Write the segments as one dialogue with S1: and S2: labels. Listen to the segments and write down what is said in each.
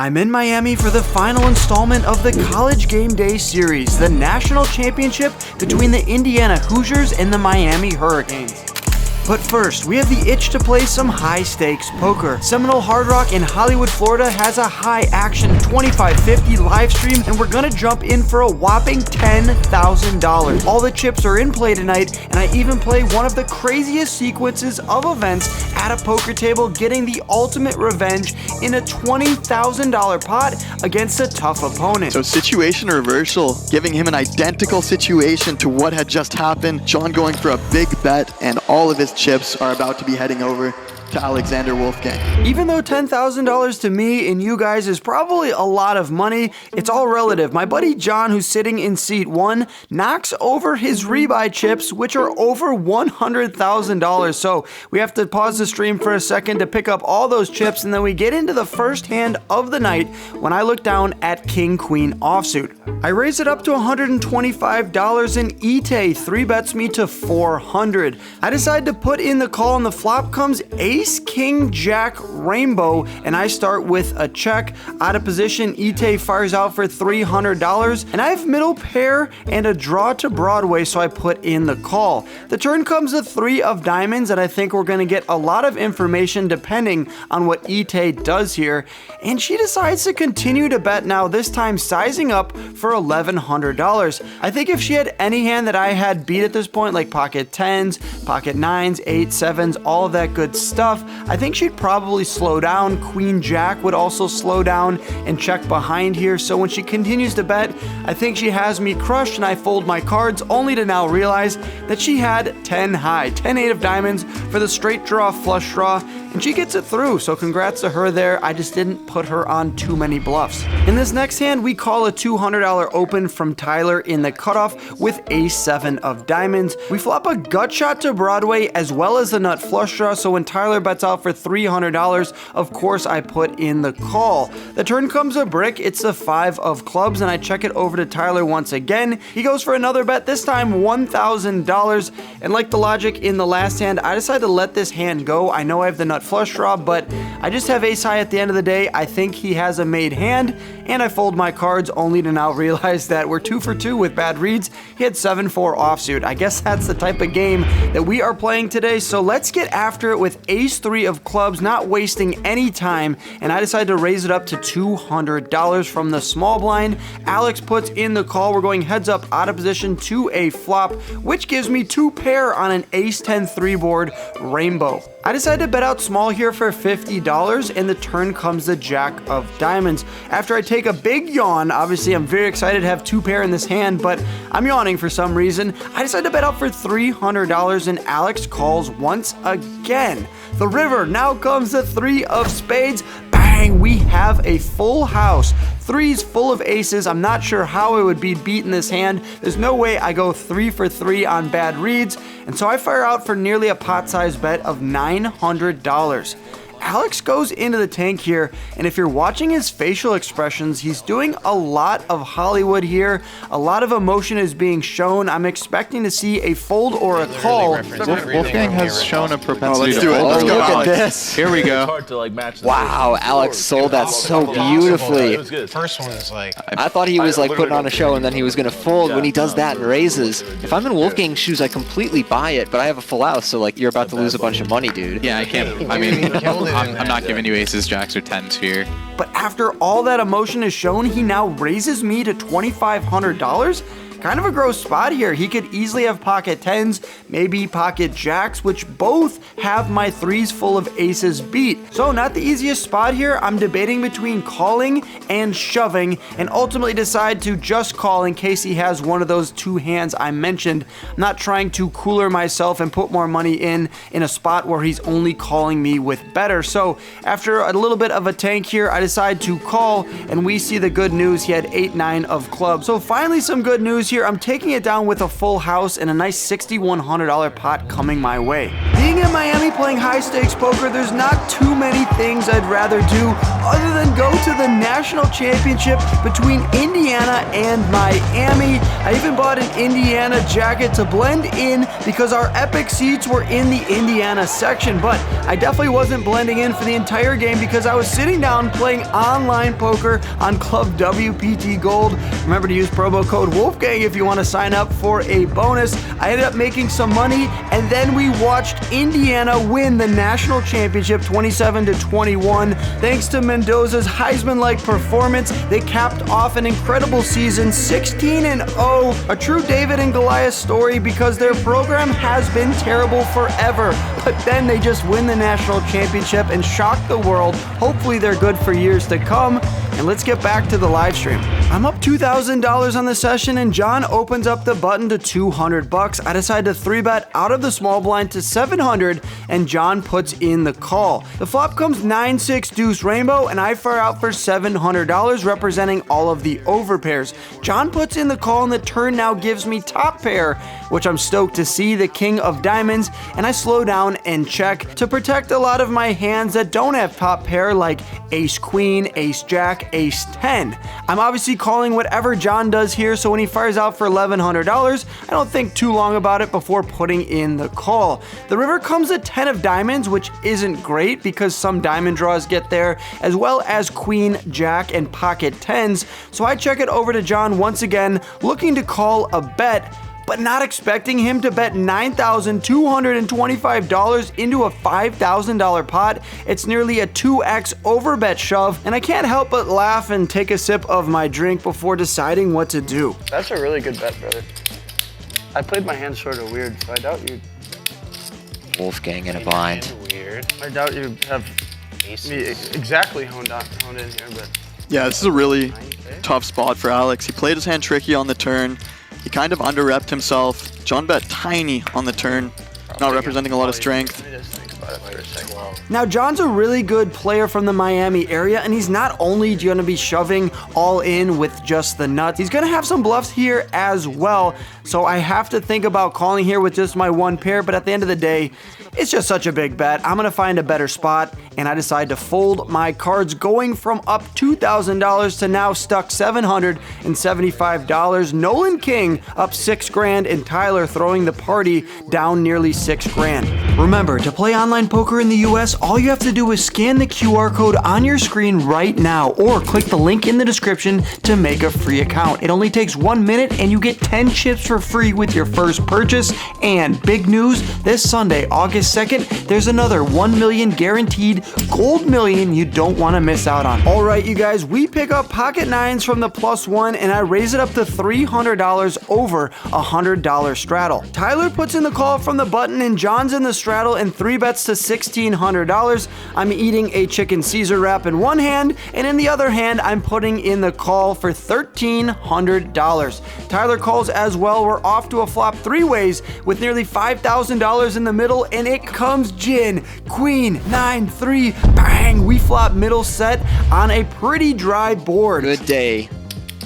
S1: I'm in Miami for the final installment of the College Game Day Series, the national championship between the Indiana Hoosiers and the Miami Hurricanes. But first, we have the itch to play some high-stakes poker. Seminole Hard Rock in Hollywood, Florida has a high-action 25-50 live stream, and we're gonna jump in for a whopping $10,000. All the chips are in play tonight, and I even play one of the craziest sequences of events at a poker table, getting the ultimate revenge in a $20,000 pot against a tough opponent.
S2: So situation reversal, giving him an identical situation to what had just happened. John going for a big bet, and all of his chips are about to be heading over to Alexander Wolfgang.
S1: Even though $10,000 to me and you guys is probably a lot of money, it's all relative. My buddy John, who's sitting in seat 1, knocks over his rebuy chips, which are over $100,000. So we have to pause the stream for a second to pick up all those chips, and then we get into the first hand of the night when I look down at King Queen offsuit. I raise it up to $125, and Ite 3-bets me to $400. I decide to put in the call, and the flop comes Ace, King, Jack, Rainbow, and I start with a check. Out of position, Ite fires out for $300, and I have middle pair and a draw to Broadway, so I put in the call. The turn comes a 3 of diamonds, and I think we're going to get a lot of information depending on what Ite does here, and she decides to continue to bet now, this time sizing up for $1,100. I think if she had any hand that I had beat at this point, like pocket 10s, pocket 9s, 8s, 7s, all of that good stuff, I think she'd probably slow down. Queen Jack would also slow down and check behind here. So when she continues to bet, I think she has me crushed, and I fold my cards only to now realize that she had 10 high, 10-8 of diamonds for the straight draw, flush draw, and she gets it through. So congrats to her there. I just didn't put her on too many bluffs. In this next hand, we call a $200 open from Tyler in the cutoff with Ace-7 of diamonds. We flop a gut shot to Broadway as well as the nut flush draw. So when Tyler bets out for $300, of course I put in the call. The turn comes a brick. It's the 5 of clubs, and I check it over to Tyler once again. He goes for another bet, this time $1,000, and like the logic in the last hand, I decide to let this hand go. I know I have the nut flush draw, but I just have ace high at the end of the day. I think he has a made hand, and I fold my cards only to now realize that we're 2 for 2 with bad reads. He had 7-4 offsuit. I guess that's the type of game that we are playing today, so let's get after it with Ace-3 of clubs, not wasting any time, and I decide to raise it up to $200 from the small blind. Alex puts in the call. We're going heads up out of position to a flop, which gives me 2 pair on an Ace-10 3-board Rainbow. I decided to bet out small here for $50, and the turn comes the Jack of diamonds. After I take a big yawn, obviously I'm very excited to have 2 pair in this hand, but I'm yawning for some reason. I decided to bet out for $300, and Alex calls once again. The river, now comes the 3 of spades. Bang, we have a full house. 3s full of aces. I'm not sure how I would be beating this hand. There's no way I go 3 for 3 on bad reads, and so I fire out for nearly a pot-sized bet of $900. Alex goes into the tank here, and if you're watching his facial expressions, he's doing a lot of Hollywood here. A lot of emotion is being shown. I'm expecting to see a fold or a call.
S3: Wolfgang has shown a propensity
S2: let's do it. Let's go,
S3: look
S2: Alex.
S3: at this. Here we go.
S4: Wow, Alex sold that so beautifully.
S5: First one is like,
S4: I thought he was like putting on a show and then he was going to fold when he does that and raises. If I'm in Wolfgang's shoes, I completely buy it, but I have a full house, so like you're about to lose a bunch of money, dude.
S3: Yeah, I can't. I mean, I'm not giving you aces, jacks, or 10s here.
S1: But after all that emotion is shown, he now raises me to $2,500. Kind of a gross spot here. He could easily have pocket 10s, maybe pocket jacks, which both have my 3s full of aces beat. So not the easiest spot here. I'm debating between calling and shoving, and ultimately decide to just call in case he has one of those 2 hands I mentioned. I'm not trying to cooler myself and put more money in a spot where he's only calling me with better. So after a little bit of a tank here, I decide to call, and we see the good news. He had 8-9 of clubs. So finally some good news news here. I'm taking it down with a full house and a nice $6,100 pot coming my way. Being in Miami playing high stakes poker, there's not too many things I'd rather do other than go to the national championship between Indiana and Miami. I even bought an Indiana jacket to blend in because our epic seats were in the Indiana section, but I definitely wasn't blending in for the entire game because I was sitting down playing online poker on Club WPT Gold. Remember to use promo code Wolfgang if you want to sign up for a bonus. I ended up making some money, and then we watched Indiana win the national championship 27-21. Thanks to Mendoza's Heisman-like performance, they capped off an incredible season, 16-0, a true David and Goliath story because their program has been terrible forever, but then they just win the national championship and shock the world. Hopefully they're good for years to come. And let's get back to the live stream. I'm up $2,000 on the session, and John opens up the button to $200. I decide to 3-bet out of the small blind to $700, and John puts in the call. The flop comes 9-6 deuce rainbow, and I fire out for $700, representing all of the overpairs. John puts in the call, and the turn now gives me top pair, which I'm stoked to see, the king of diamonds, and I slow down and check to protect a lot of my hands that don't have top pair, like ace queen, ace jack, ace 10. I'm obviously calling whatever John does here, so when he fires out for $1,100, I don't think too long about it before putting in the call. The river comes a 10 of diamonds, which isn't great because some diamond draws get there, as well as queen, jack, and pocket tens, so I check it over to John once again, looking to call a bet, but not expecting him to bet $9,225 into a $5,000 pot. It's nearly a 2x overbet shove, and I can't help but laugh and take a sip of my drink before deciding what to do.
S5: That's a really good bet, brother. I played my hand sort of weird, so I doubt you.
S4: Wolfgang in a bind.
S5: Weird. I doubt you have me exactly honed in here, but.
S2: Yeah, this is a really tough spot for Alex. He played his hand tricky on the turn. He kind of under-repped himself. John bet tiny on the turn, not representing a lot of strength.
S5: Let me just think about it for a second.
S1: Now, John's a really good player from the Miami area, and he's not only going to be shoving all in with just the nuts, he's going to have some bluffs here as well. So I have to think about calling here with just my one pair, but at the end of the day, it's just such a big bet. I'm going to find a better spot, and I decide to fold my cards, going from up $2,000 to now stuck $775. Nolan King up $6,000, and Tyler throwing the party down nearly $6,000. Remember, to play online poker in the US, all you have to do is scan the QR code on your screen right now, or click the link in the description to make a free account. It only takes 1 minute, and you get 10 chips for free with your first purchase. And big news, this Sunday, August 2nd, there's another 1 million guaranteed gold million you don't want to miss out on. All right, you guys, we pick up pocket nines from the +1, and I raise it up to $300 over $100 straddle. Tyler puts in the call from the button, and John's in the straddle and 3-bets to $1,600. I'm eating a chicken Caesar wrap in one hand, and in the other hand, I'm putting in the call for $1,300. Tyler calls as well. We're off to a flop three ways with nearly $5,000 in the middle, and it comes gin, queen, 9-3, bang! We flop middle set on a pretty dry board.
S4: Good day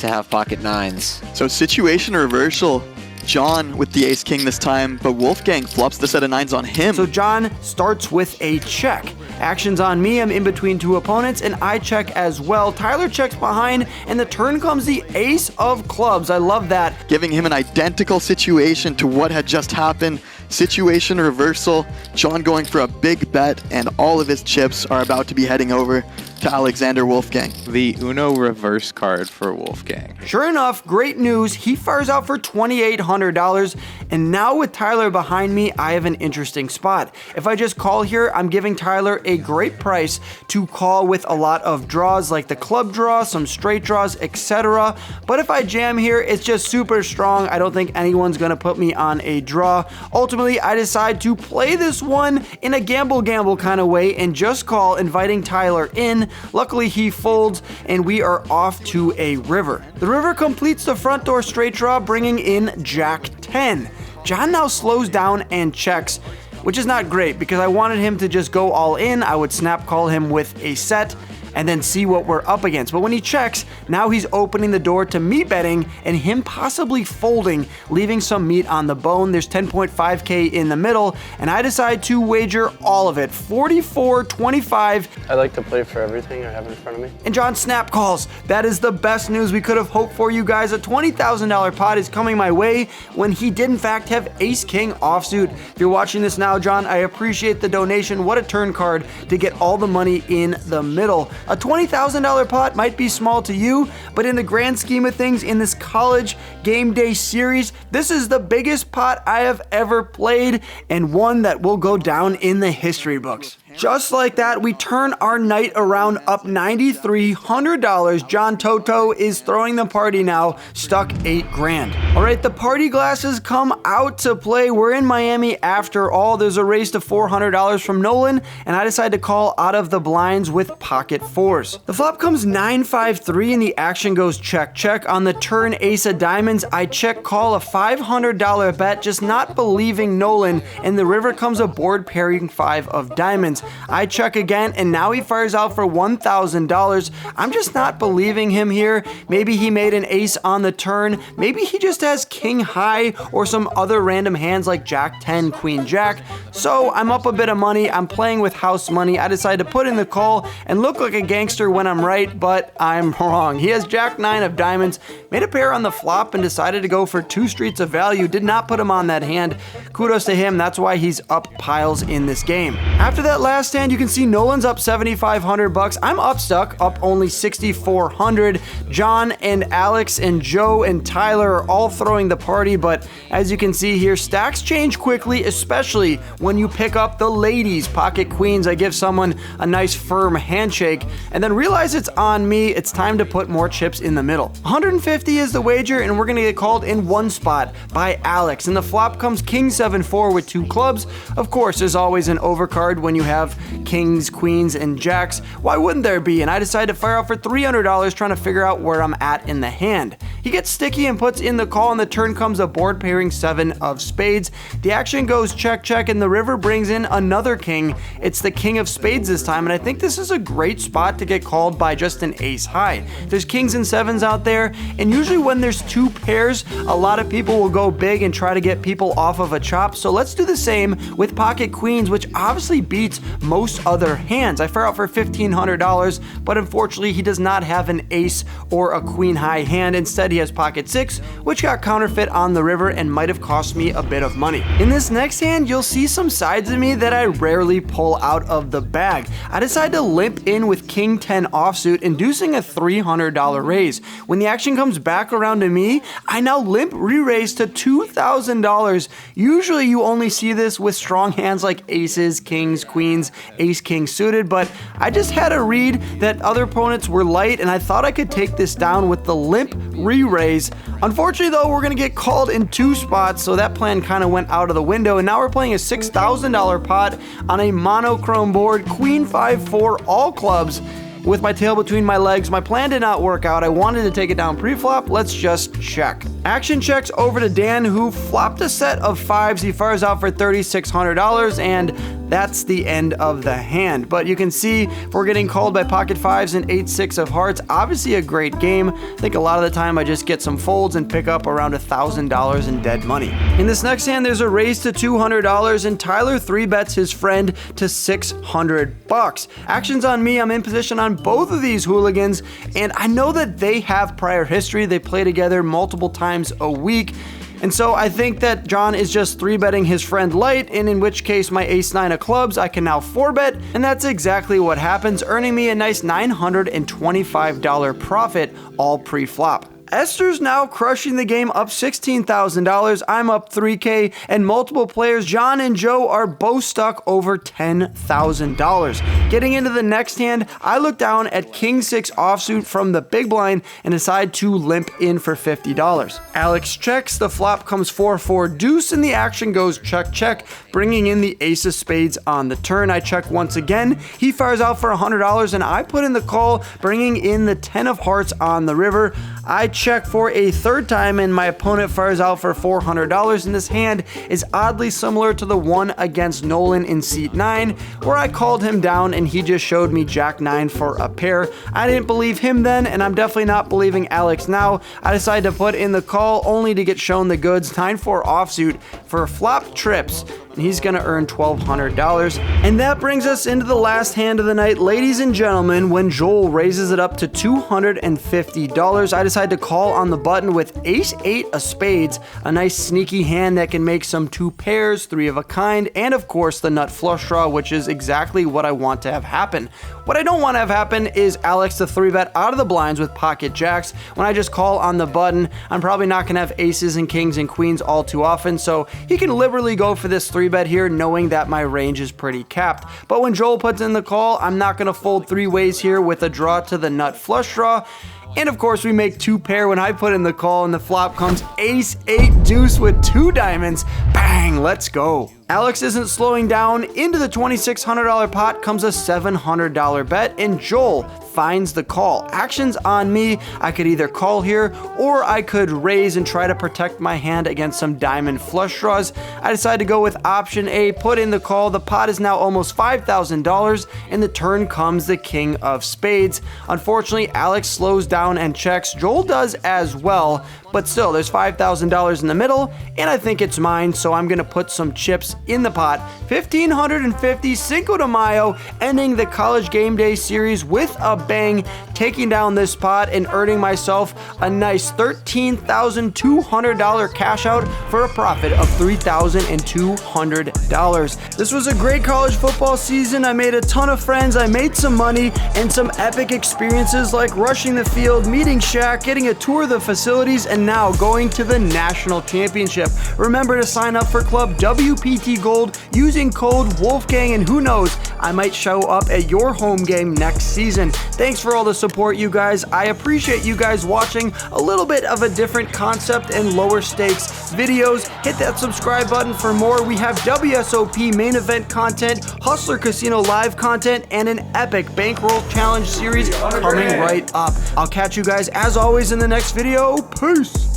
S4: to have pocket nines.
S2: So situation reversal. John with the ace king this time, but Wolfgang flops the set of nines on him.
S1: So John starts with a check. Action's on me. I'm in between two opponents, and I check as well. Tyler checks behind, and the turn comes the ace of clubs. I love that.
S2: Giving him an identical situation to what had just happened. Situation reversal. John going for a big bet, and all of his chips are about to be heading over to Alexander Wolfgang.
S3: The Uno reverse card for Wolfgang.
S1: Sure enough, great news. He fires out for $2,800, and now with Tyler behind me, I have an interesting spot. If I just call here, I'm giving Tyler a great price to call with a lot of draws, like the club draw, some straight draws, etc. But if I jam here, it's just super strong. I don't think anyone's gonna put me on a draw. Ultimately, I decide to play this one in a gamble kind of way and just call, inviting Tyler in. Luckily, he folds, and we are off to a river. The river completes the front door straight draw, bringing in Jack 10. John now slows down and checks, which is not great because I wanted him to just go all in. I would snap call him with a set. and then see what we're up against. But when he checks, now he's opening the door to me betting and him possibly folding, leaving some meat on the bone. There's 10.5K in the middle, and I decide to wager all of it, 44-25.
S5: I like to play for everything I have in front of me.
S1: And John snap calls. That is the best news we could have hoped for, you guys. A $20,000 pot is coming my way when he did in fact have ace-king offsuit. If you're watching this now, John, I appreciate the donation. What a turn card to get all the money in the middle. A $20,000 pot might be small to you, but in the grand scheme of things, in this college game day series, this is the biggest pot I have ever played and one that will go down in the history books. Just like that, we turn our night around up $9,300. John Toto is throwing the party now, stuck $8,000. All right, the party glasses come out to play. We're in Miami after all. There's a raise to $400 from Nolan, and I decide to call out of the blinds with pocket fours. The flop comes 9-5-3, and the action goes check, check. On the turn, ace of diamonds, I check call a $500 bet, just not believing Nolan, and the river comes a board pairing 5 of diamonds. I check again, and now he fires out for $1,000. I'm just not believing him here. Maybe he made an ace on the turn. Maybe he just has king high or some other random hands like jack 10, queen jack. So I'm up a bit of money. I'm playing with house money. I decide to put in the call and look like a gangster when I'm right, but I'm wrong. He has jack 9 of diamonds, made a pair on the flop, and decided to go for 2 streets of value. Did not put him on that hand. Kudos to him. That's why he's up piles in this game. After that last hand, you can see Nolan's up $7,500. I'm up stuck, up only $6,400. John and Alex and Joe and Tyler are all throwing the party, but as you can see here, stacks change quickly, especially when you pick up the ladies. Pocket queens, I give someone a nice firm handshake and then realize it's on me. It's time to put more chips in the middle. 150 is the wager, and we're gonna get called in one spot by Alex. And the flop comes king 7-4 with 2 clubs. Of course, there's always an overcard when you have kings, queens, and jacks. Why wouldn't there be? And I decide to fire out for $300 trying to figure out where I'm at in the hand. He gets sticky and puts in the call, and the turn comes a board pairing 7 of spades. The action goes check, check, and the river brings in another king. It's the king of spades this time, and I think this is a great spot to get called by just an ace high. There's kings and 7s out there, and usually when there's 2 pairs, a lot of people will go big and try to get people off of a chop. So let's do the same with pocket queens, which obviously beats most other hands. I fire out for $1,500, but unfortunately he does not have an ace or a queen high hand. Instead, he has pocket 6, which got counterfeit on the river and might have cost me a bit of money. In this next hand, you'll see some sides of me that I rarely pull out of the bag. I decide to limp in with king 10 offsuit, inducing a $300 raise. When the action comes back around to me, I now limp re-raise to $2,000. Usually you only see this with strong hands like aces, kings, queens, ace king suited, but I just had a read that other opponents were light, and I thought I could take this down with the limp re-raise. Unfortunately though, we're gonna get called in 2 spots, so that plan kind of went out of the window, and now we're playing a $6,000 pot on a monochrome board, queen 5-4 all clubs. With my tail between my legs, my plan did not work out. I wanted to take it down pre-flop. Let's just check. Action checks over to Dan, who flopped a set of 5s. He fires out for $3,600, and that's the end of the hand. But you can see if we're getting called by pocket 5s and 8-6 of hearts, obviously a great game. I think a lot of the time I just get some folds and pick up around $1,000 in dead money. In this next hand, there's a raise to $200, and Tyler 3-bets his friend to $600. Action's on me. I'm in position on both of these hooligans, and I know that they have prior history. They play together multiple times a week. And so I think that John is just 3-betting his friend light, and in which case my ace-9 of clubs I can now 4-bet, and that's exactly what happens, earning me a nice $925 profit all pre-flop. Esther's now crushing the game, up $16,000. I'm up $3K, and multiple players, John and Joe, are both stuck over $10,000. Getting into the next hand, I look down at king 6 offsuit from the big blind and decide to limp in for $50. Alex checks, the flop comes 4-4 deuce, and the action goes check, check, bringing in the ace of spades on the turn. I check once again. He fires out for $100, and I put in the call, bringing in the 10 of hearts on the river. I check for a third time, and my opponent fires out for $400, and this hand is oddly similar to the one against Nolan in seat 9, where I called him down and he just showed me Jack 9 for a pair. I didn't believe him then, and I'm definitely not believing Alex now. I decided to put in the call only to get shown the goods 9-4 offsuit for flop trips, and he's gonna earn $1,200. And that brings us into the last hand of the night, ladies and gentlemen. When Joel raises it up to $250, I decide to call on the button with ace-8 of spades, a nice sneaky hand that can make some 2 pairs, 3 of a kind, and of course the nut flush draw, which is exactly what I want to have happen. What I don't want to have happen is Alex to 3-bet out of the blinds with pocket jacks. When I just call on the button, I'm probably not going to have aces and kings and queens all too often, so he can liberally go for this 3-bet here knowing that my range is pretty capped. But when Joel puts in the call, I'm not going to fold 3 ways here with a draw to the nut flush draw. And of course, we make 2 pair when I put in the call, and the flop comes ace-8 deuce with 2 diamonds. Bang, let's go. Alex isn't slowing down. Into the $2,600 pot comes a $700 bet, and Joel finds the call. Action's on me. I could either call here, or I could raise and try to protect my hand against some diamond flush draws. I decided to go with option A, put in the call. The pot is now almost $5,000, and the turn comes the king of spades. Unfortunately, Alex slows down and checks. Joel does as well, but still, there's $5,000 in the middle, and I think it's mine, so I'm gonna put some chips in the pot. 1,550 Cinco de Mayo, ending the college game day series with a bang, taking down this pot and earning myself a nice $13,200 cash out for a profit of $3,200. This was a great college football season. I made a ton of friends, I made some money, and some epic experiences like rushing the field, meeting Shaq, getting a tour of the facilities, and now going to the national championship. Remember to sign up for Club WPT Gold using code Wolfgang, and who knows, I might show up at your home game next season. Thanks for all the support, you guys. I appreciate you guys watching a little bit of a different concept and lower stakes videos. Hit that subscribe button for more. We have WSOP main event content, Hustler Casino live content, and an epic bankroll challenge series coming right up. I'll catch you guys as always in the next video. Peace.